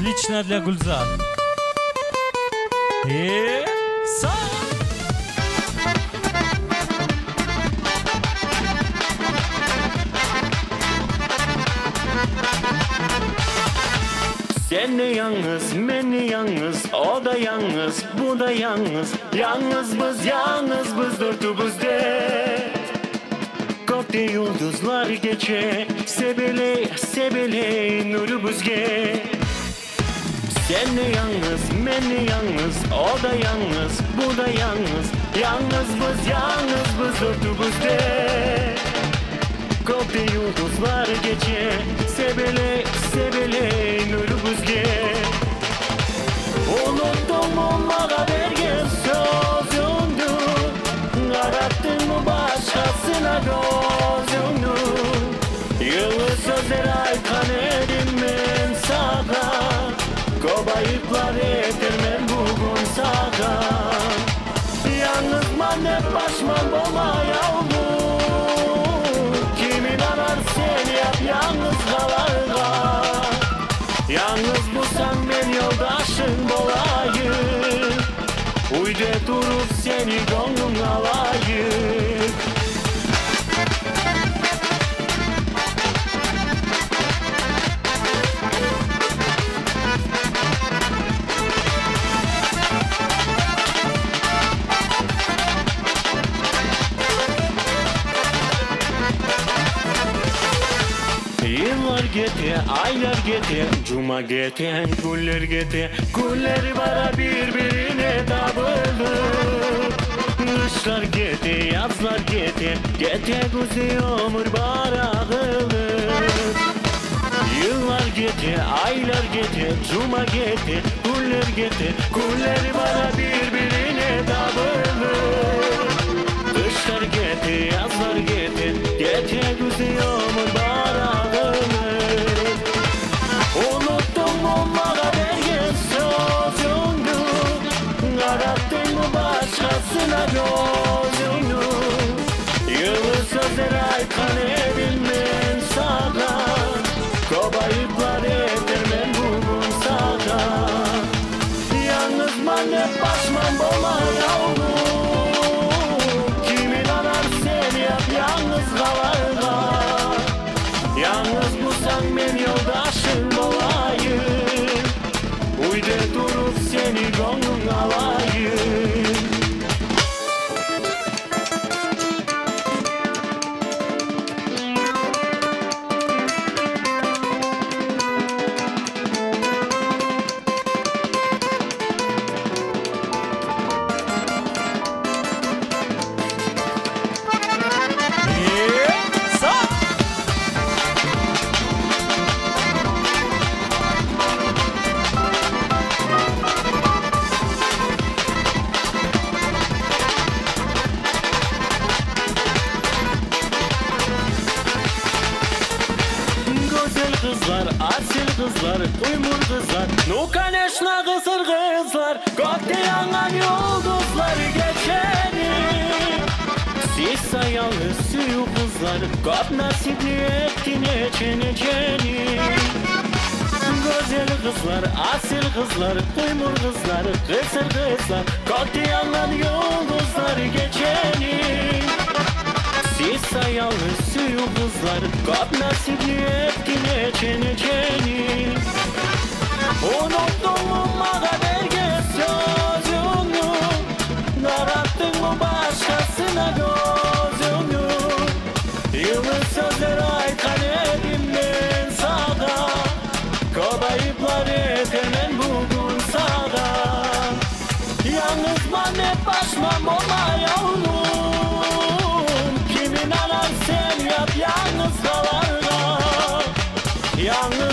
Лично для Гульзар. Sen de yalnız, ben de yalnız, o da yalnız, bu da yalnız. Yalnız biz dörtümüzde. Gökte yıldızlar geçe, sebele, sebele nurumuzge. Sen de yalnız, ben de yalnız, o da yalnız, bu da yalnız. Yalnız biz dörtümüzde. Gökte yıldızlar geçe, sebele, sebele nurumuzge. Unuttum onlara vergen sözünü, arattın mı başkasına gözünü? Yılı sözler aykan edim ben sana, kobayıplar edirmen bugün sana. Yalnız man hep başman olma yavrum, kimin arar seni yap yalnız kalarga. Yalnız bulsan ben yoldaşın olayım, uyde durup seni gönlüm alayım. Yıllar gitti, aylar gitti, cuma gitti, güller gitti. Güller bana birbirine dabıldı. Kışlar gitti, yazlar gitti, gitti güzel ömür barağılı. Yıllar gitti, aylar gitti, cuma gitti, güller gitti. Güller bana birbirine dabıldı. Kışlar gitti, yazlar gitti, gitti güzel ömür barağılı. Unuttum onlara vergen sözünü, arattın mı başkasına gözünü? Yılı sözler aykan edim ben sana, kobayıplar edirmen bugün sana. Yalnız man hep başman bola yavrum, kimin arar seni yap yalnız kalarga. Yalnız bulsan ben yoldaşın olayım, uyde durup seni gönlüm alayım. Kızlar, asil kızlar, uymur kızlar, no конечно kısır kızlar, gökte yanan yıldızlar geçeni. Siz sayalı suyu kızlar, göp nasipli ettin eceni. Güzel kızlar, asil kızlar, uymur kızlar, kısır kızlar, gökte yanan yıldızlar geçeni. Siz sayalı suyu kızlar, göp nasipli ettin eceni. Unuttum onlara vergen sözünü, arattın mı başkasına gözünü? Yılı sözler aykan edim ben sana, kobayıplar edirmen bugün sana. Yalnız man hep başman olma yavrum, kimin arar sen yap yalnız kalarga. Yalnız